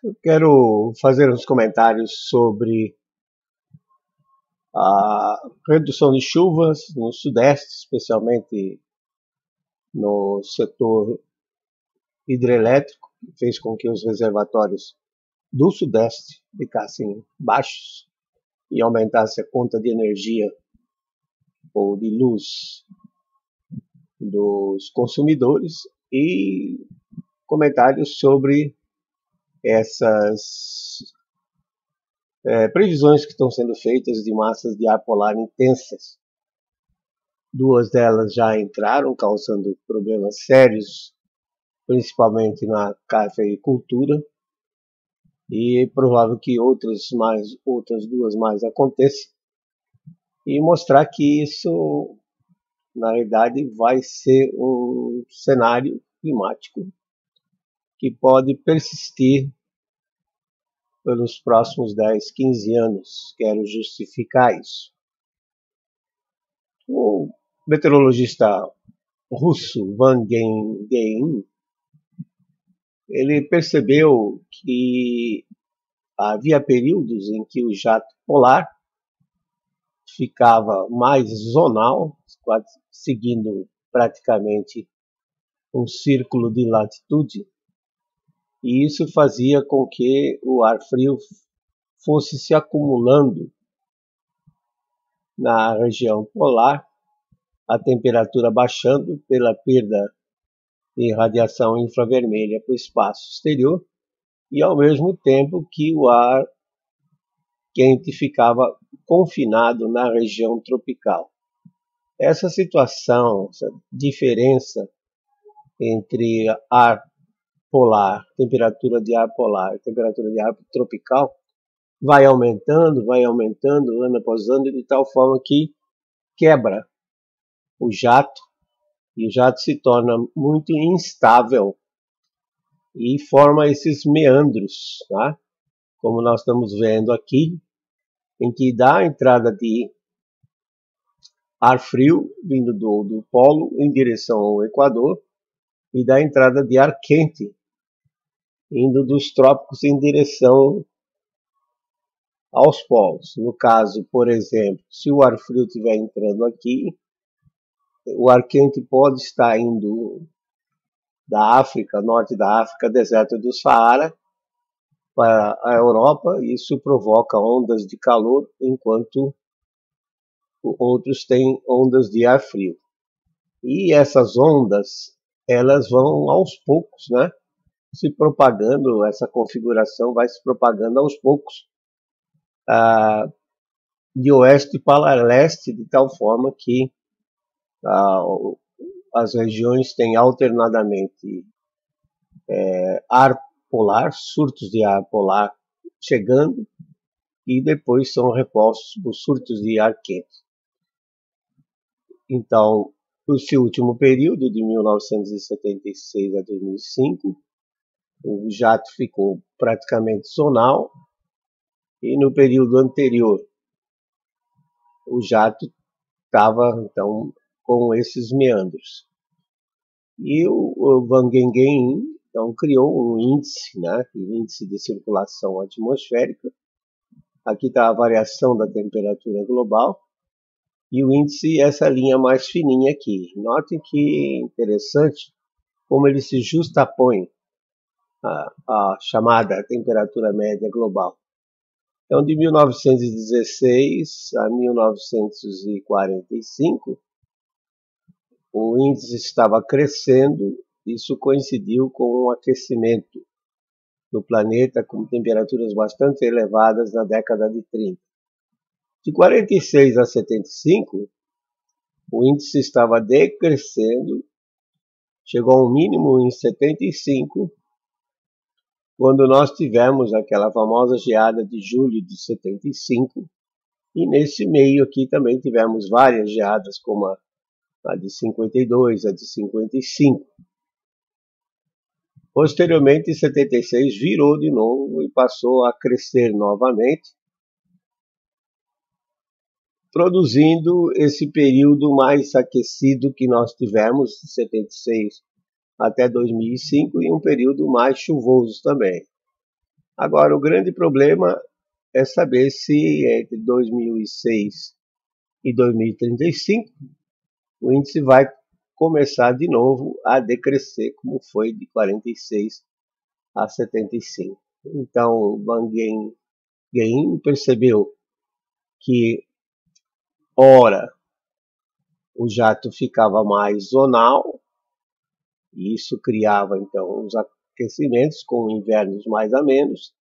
Eu quero fazer uns comentários sobre a redução de chuvas no Sudeste, especialmente no setor hidrelétrico, que fez com que os reservatórios do Sudeste ficassem baixos e aumentasse a conta de energia ou de luz dos consumidores, e comentários sobre essas previsões que estão sendo feitas de massas de ar polar intensas. Duas delas já entraram, causando problemas sérios, principalmente na cafeicultura, e é provável que outras duas mais aconteçam, e mostrar que isso, na realidade, vai ser um cenário climático que pode persistir pelos próximos 10, 15 anos. Quero justificar isso. O meteorologista russo Van Gengen, ele percebeu que havia períodos em que o jato polar ficava mais zonal, seguindo praticamente um círculo de latitude, e isso fazia com que o ar frio fosse se acumulando na região polar, a temperatura baixando pela perda de radiação infravermelha para o espaço exterior, e ao mesmo tempo que o ar quente ficava confinado na região tropical. Essa situação, essa diferença entre ar polar, temperatura de ar polar e temperatura de ar tropical, vai aumentando ano após ano, de tal forma que quebra o jato, e o jato se torna muito instável e forma esses meandros, tá? Como nós estamos vendo aqui, em que dá a entrada de ar frio vindo do polo em direção ao Equador, e dá a entrada de ar quente indo dos trópicos em direção aos polos. No caso, por exemplo, se o ar frio estiver entrando aqui, o ar quente pode estar indo da África, norte da África, deserto do Saara, para a Europa, e isso provoca ondas de calor, enquanto outros têm ondas de ar frio. E essas ondas, elas vão aos poucos, né, se propagando, essa configuração vai se propagando aos poucos, de oeste para leste, de tal forma que as regiões têm alternadamente ar polar, surtos de ar polar chegando, e depois são repostos por surtos de ar quente. Então, esse último período, de 1976 a 2005, o jato ficou praticamente zonal, e no período anterior o jato estava, então, com esses meandros. E o Van Gengen, então, criou um índice, né, o índice de circulação atmosférica. Aqui está a variação da temperatura global, e o índice é essa linha mais fininha aqui. Notem que interessante como ele se justapõe à chamada temperatura média global. Então, de 1916 a 1945, o índice estava crescendo. Isso coincidiu com um aquecimento do planeta com temperaturas bastante elevadas na década de 30. De 46 a 75, o índice estava decrescendo, chegou a um mínimo em 75, quando nós tivemos aquela famosa geada de julho de 75, e nesse meio aqui também tivemos várias geadas, como a de 52, a de 55. Posteriormente, em 76, virou de novo e passou a crescer novamente, produzindo esse período mais aquecido que nós tivemos, de 76 até 2005, e um período mais chuvoso também. Agora, o grande problema é saber se entre 2006 e 2035 o índice vai começar de novo a decrescer, como foi de 46 a 75. Então, Van Gain percebeu que, ora, o jato ficava mais zonal, e isso criava, então, os aquecimentos com invernos mais amenos,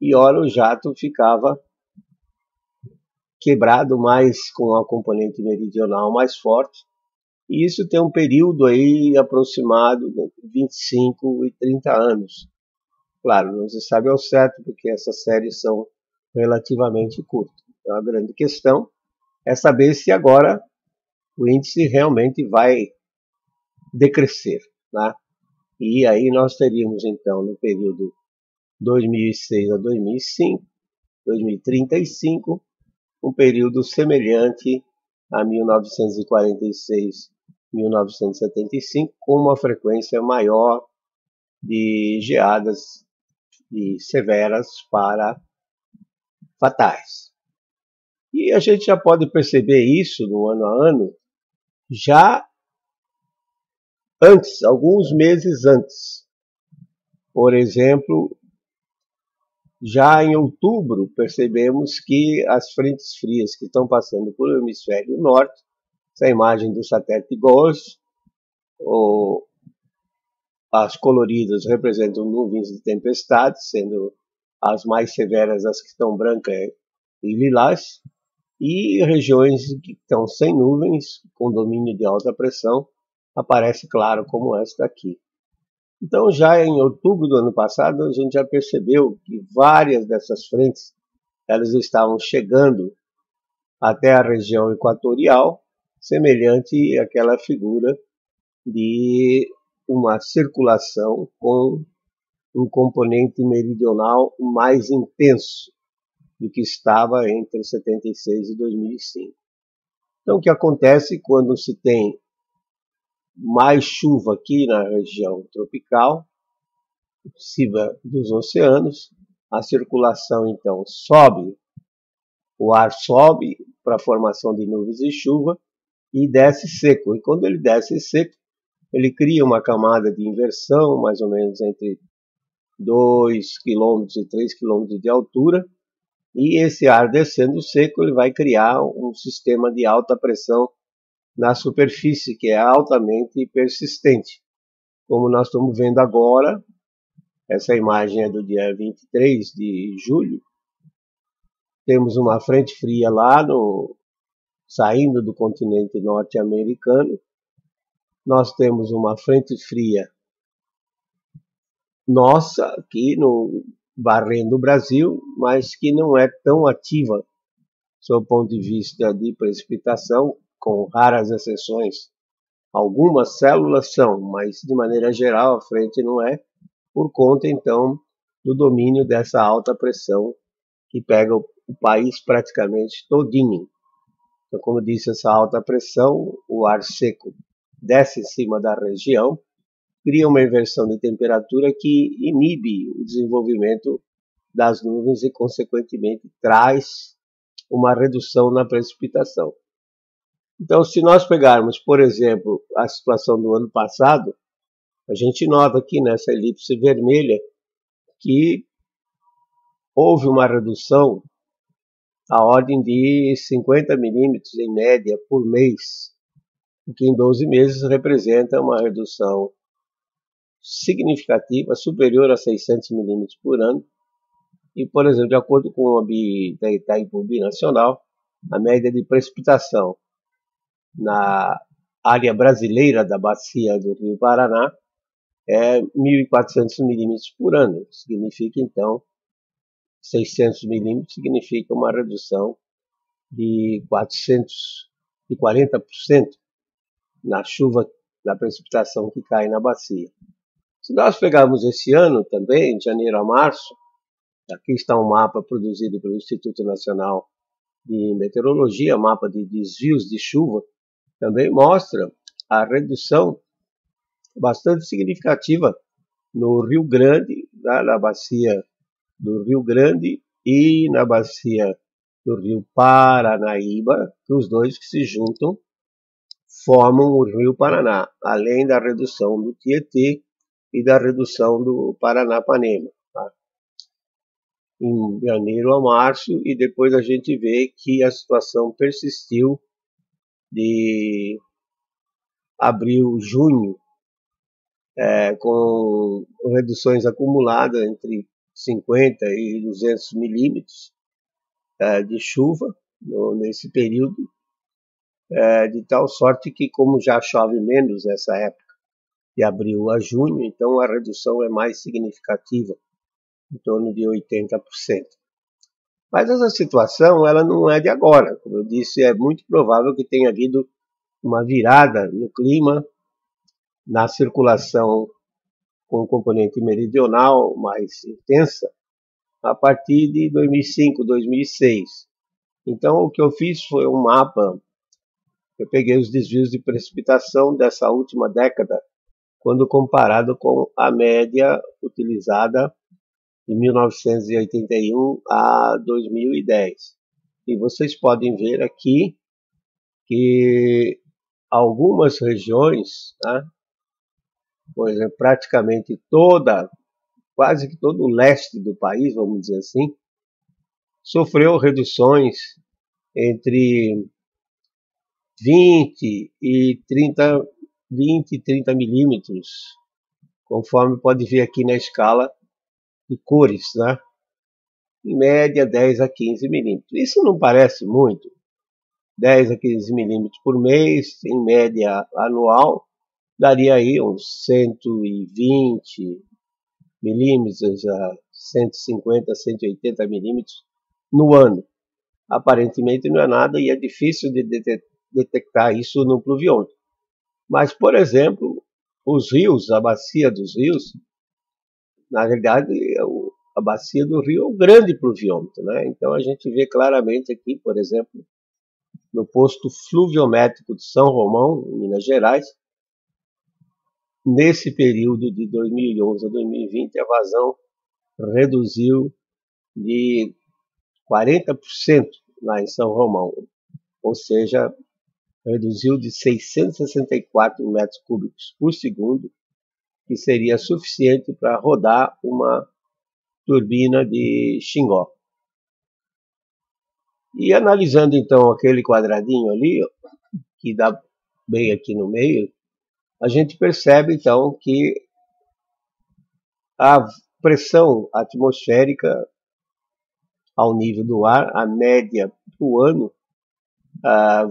e ora o jato ficava quebrado mais com a componente meridional mais forte, e isso tem um período aí aproximado de 25 e 30 anos. Claro, não se sabe ao certo, porque essas séries são relativamente curtas. Então, a grande questão é saber se agora o índice realmente vai decrescer, né? E aí nós teríamos, então, no período 2006 a 2005, 2035, um período semelhante a 1946, 1975, com uma frequência maior de geadas de severas para fatais. E a gente já pode perceber isso no ano a ano, já antes, alguns meses antes. Por exemplo, já em outubro, percebemos que as frentes frias que estão passando por o hemisfério norte, essa imagem do satélite GOES, as coloridas representam nuvens de tempestade, sendo as mais severas as que estão brancas e lilás, e regiões que estão sem nuvens, com domínio de alta pressão, aparece claro como esta aqui. Então, já em outubro do ano passado, a gente já percebeu que várias dessas frentes elas estavam chegando até a região equatorial, semelhante àquela figura de uma circulação com um componente meridional mais intenso do que estava entre 76 e 2005. Então, o que acontece quando se tem mais chuva aqui na região tropical, acima dos oceanos, a circulação então sobe, o ar sobe para a formação de nuvens e chuva e desce seco. E quando ele desce seco, ele cria uma camada de inversão, mais ou menos entre 2 km e 3 km de altura, e esse ar descendo seco ele vai criar um sistema de alta pressão na superfície, que é altamente persistente. Como nós estamos vendo agora, essa imagem é do dia 23 de julho, temos uma frente fria lá saindo do continente norte-americano, nós temos uma frente fria nossa aqui varrendo o Brasil, mas que não é tão ativa sob o ponto de vista de precipitação, com raras exceções. Algumas células são, mas de maneira geral a frente não é, por conta então do domínio dessa alta pressão que pega o país praticamente todinho. Então, como disse, essa alta pressão, o ar seco desce em cima da região, cria uma inversão de temperatura que inibe o desenvolvimento das nuvens e, consequentemente, traz uma redução na precipitação. Então, se nós pegarmos, por exemplo, a situação do ano passado, a gente nota aqui nessa elipse vermelha que houve uma redução à ordem de 50 milímetros em média por mês, o que em 12 meses representa uma redução significativa, superior a 600 milímetros por ano. E, por exemplo, de acordo com o Itaipu Binacional, a média de precipitação na área brasileira da bacia do Rio Paraná é 1.400 milímetros por ano. Significa, então, 600 milímetros significa uma redução de 440% na chuva, na precipitação que cai na bacia. Se nós pegarmos esse ano também, de janeiro a março, aqui está um mapa produzido pelo Instituto Nacional de Meteorologia, mapa de desvios de chuva, também mostra a redução bastante significativa no Rio Grande, na bacia do Rio Grande e na bacia do Rio Paranaíba, que os dois que se juntam formam o Rio Paraná, além da redução do Tietê e da redução do Paranapanema, tá? Em janeiro a março, e depois a gente vê que a situação persistiu de abril, junho, com reduções acumuladas entre 50 e 200 milímetros de chuva nesse período, de tal sorte que, como já chove menos nessa época, de abril a junho, então a redução é mais significativa, em torno de 80%. Mas essa situação ela não é de agora. Como eu disse, é muito provável que tenha havido uma virada no clima, na circulação com o componente meridional mais intensa, a partir de 2005, 2006. Então, o que eu fiz foi um mapa. Eu peguei os desvios de precipitação dessa última década, quando comparado com a média utilizada de 1981 a 2010. E vocês podem ver aqui que algumas regiões, tá? Por exemplo, praticamente quase que todo o leste do país, vamos dizer assim, sofreu reduções entre 20 e 30 milímetros, conforme pode ver aqui na escala de cores, né? Em média 10 a 15 milímetros. Isso não parece muito, 10 a 15 milímetros por mês, em média anual, daria aí uns 120 milímetros a 150, 180 milímetros no ano. Aparentemente não é nada e é difícil de detectar isso no pluviômetro. Mas, por exemplo, os rios, a bacia dos rios, na verdade, a bacia do rio é um grande pluviômetro, né? Então a gente vê claramente aqui, por exemplo, no posto fluviométrico de São Romão, em Minas Gerais, nesse período de 2011 a 2020, a vazão reduziu de 40% lá em São Romão, ou seja, reduziu de 664 metros cúbicos por segundo, que seria suficiente para rodar uma turbina de Xingó. E analisando então aquele quadradinho ali, que dá bem aqui no meio, a gente percebe então que a pressão atmosférica ao nível do ar, a média do ano,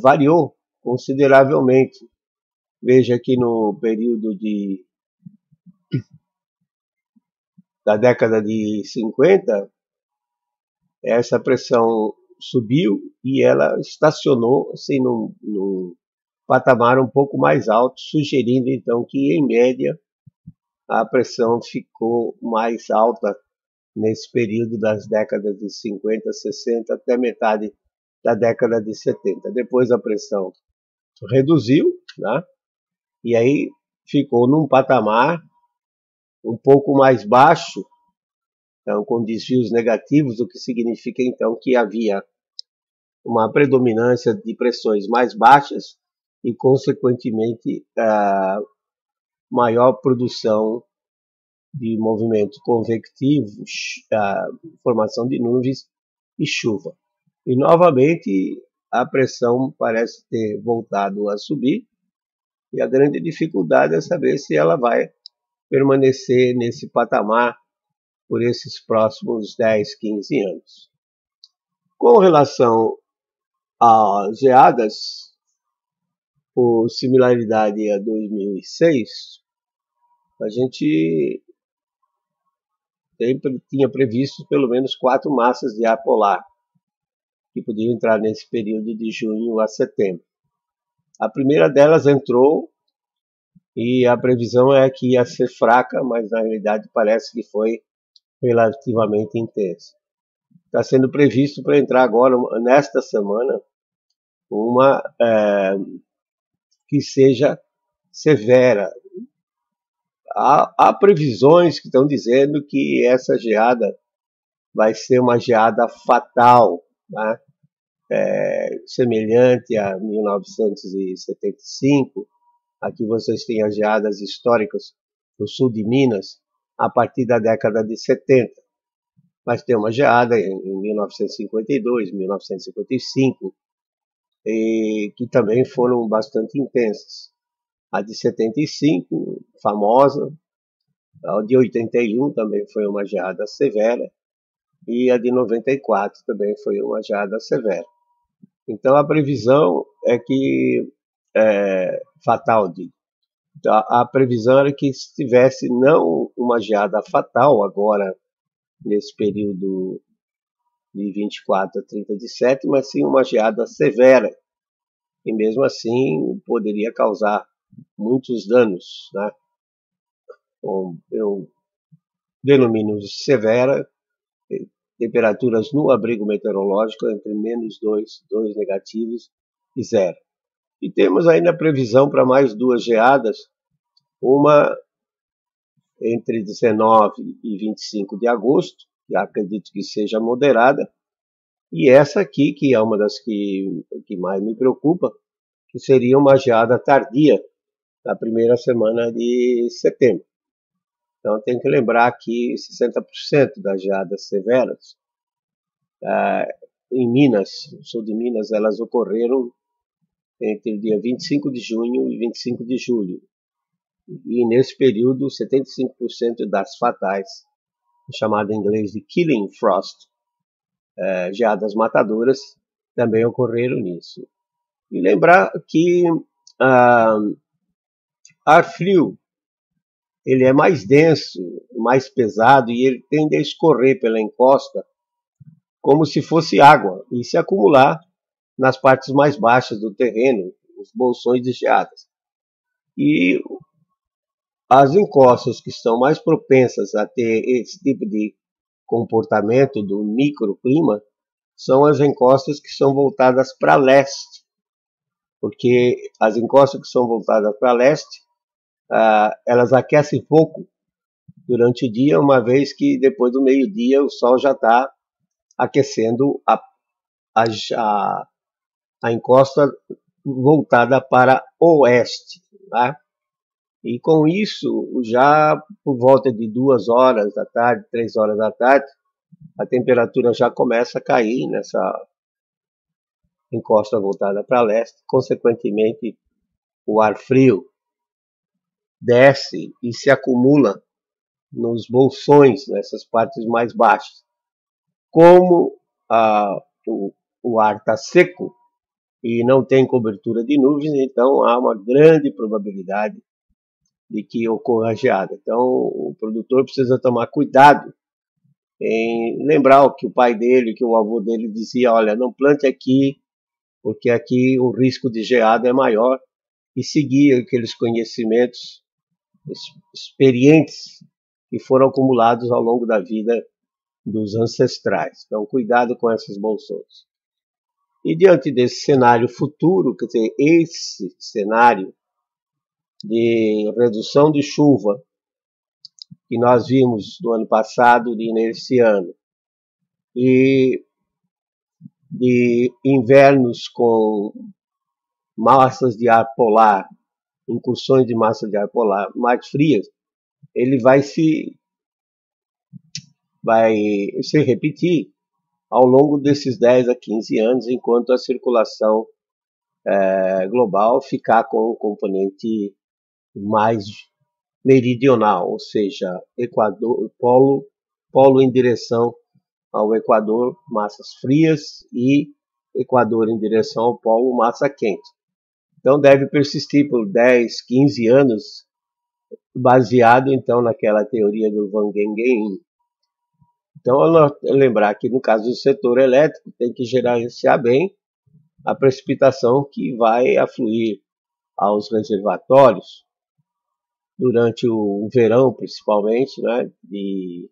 variou consideravelmente. Veja que no período da década de 50, essa pressão subiu e ela estacionou assim, num patamar um pouco mais alto, sugerindo então que, em média, a pressão ficou mais alta nesse período das décadas de 50, 60 até metade da década de 70. Depois a pressão reduziu, né? E aí ficou num patamar um pouco mais baixo, então, com desvios negativos, o que significa então que havia uma predominância de pressões mais baixas e, consequentemente, maior produção de movimento convectivo, formação de nuvens e chuva. E, novamente, a pressão parece ter voltado a subir, e a grande dificuldade é saber se ela vai permanecer nesse patamar por esses próximos 10, 15 anos. Com relação às geadas, por similaridade a 2006, a gente sempre tinha previsto pelo menos 4 massas de ar polar que podiam entrar nesse período de junho a setembro. A primeira delas entrou e a previsão é que ia ser fraca, mas na realidade parece que foi relativamente intensa. Está sendo previsto para entrar agora, nesta semana, uma que seja severa. Há previsões que estão dizendo que essa geada vai ser uma geada fatal, né? Semelhante a 1975. Aqui vocês têm as geadas históricas no sul de Minas, a partir da década de 70. Mas tem uma geada em 1952, 1955, que também foram bastante intensas. A de 75, famosa, a de 81 também foi uma geada severa, e a de 94 também foi uma geada severa. Então a previsão é que, fatal, a previsão era que se tivesse não uma geada fatal agora, nesse período de 24 a 30 de setembro, mas sim uma geada severa, e mesmo assim poderia causar muitos danos, né? Bom, eu denomino severa, temperaturas no abrigo meteorológico entre -2, 2 negativos e 0. E temos ainda a previsão para mais 2 geadas, uma entre 19 e 25 de agosto, que acredito que seja moderada, e essa aqui, que é uma das que mais me preocupa, que seria uma geada tardia, na primeira semana de setembro. Então tem que lembrar que 60% das geadas severas em Minas, no sul de Minas, elas ocorreram entre o dia 25 de junho e 25 de julho. E nesse período, 75% das fatais, chamada em inglês de killing frost, geadas matadoras, também ocorreram nisso. E lembrar que ar frio, ele é mais denso, mais pesado, e ele tende a escorrer pela encosta como se fosse água e se acumular nas partes mais baixas do terreno, os bolsões de geadas. E as encostas que estão mais propensas a ter esse tipo de comportamento do microclima são as encostas que são voltadas para leste, porque as encostas que são voltadas para leste, elas aquecem pouco durante o dia, uma vez que depois do meio-dia o sol já está aquecendo a encosta voltada para oeste, né? E com isso, já por volta de 2 horas da tarde, 3 horas da tarde, a temperatura já começa a cair nessa encosta voltada para leste. Consequentemente, o ar frio desce e se acumula nos bolsões, nessas partes mais baixas. Como o ar está seco e não tem cobertura de nuvens, então há uma grande probabilidade de que ocorra geada. Então o produtor precisa tomar cuidado em lembrar o que o pai dele, que o avô dele dizia: olha, não plante aqui, porque aqui o risco de geada é maior, e seguir aqueles conhecimentos experientes que foram acumulados ao longo da vida dos ancestrais. Então cuidado com essas bolsões. E diante desse cenário futuro, quer dizer, esse cenário de redução de chuva que nós vimos no ano passado e nesse ano, e de invernos com massas de ar polar, incursões de massa de ar polar mais frias, ele vai se repetir ao longo desses 10 a 15 anos, enquanto a circulação global ficar com um componente mais meridional, ou seja, Equador, polo em direção ao Equador, massas frias, e Equador em direção ao polo, massa quente. Então deve persistir por 10, 15 anos, baseado então naquela teoria do Van Gengen. Então lembrar que no caso do setor elétrico tem que gerenciar bem a precipitação que vai afluir aos reservatórios durante o verão, principalmente, né, de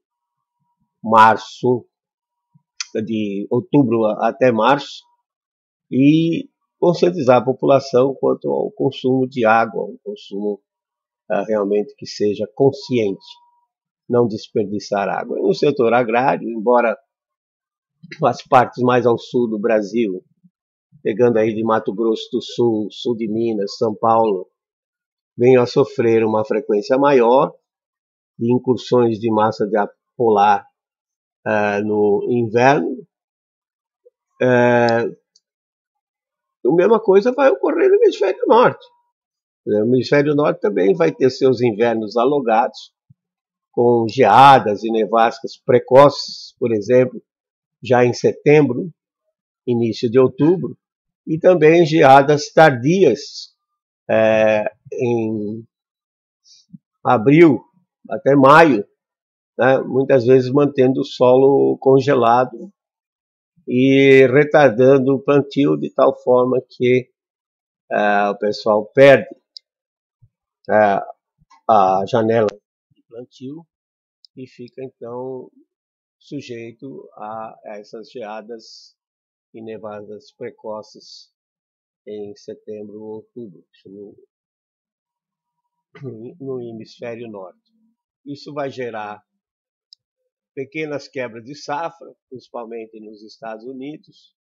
outubro até março, e conscientizar a população quanto ao consumo de água, um consumo realmente que seja consciente, não desperdiçar água. E no setor agrário, embora as partes mais ao sul do Brasil, pegando aí de Mato Grosso do Sul, sul de Minas, São Paulo, venham a sofrer uma frequência maior de incursões de massa de ar polar no inverno. A mesma coisa vai ocorrer no hemisfério norte. O hemisfério norte também vai ter seus invernos alongados, com geadas e nevascas precoces, por exemplo, já em setembro, início de outubro, e também geadas tardias em abril até maio, né, muitas vezes mantendo o solo congelado e retardando o plantio de tal forma que o pessoal perde a janela de plantio e fica então sujeito a essas geadas e nevadas precoces em setembro ou outubro, no hemisfério norte. Isso vai gerar pequenas quebras de safra, principalmente nos Estados Unidos,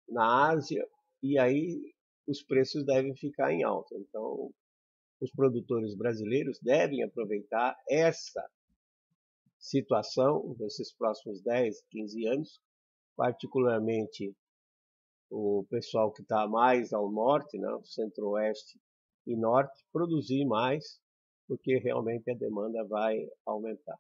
na Ásia, e aí os preços devem ficar em alta. Então, os produtores brasileiros devem aproveitar essa situação desses próximos 10, 15 anos, particularmente o pessoal que está mais ao norte, né, centro-oeste e norte, produzir mais, porque realmente a demanda vai aumentar.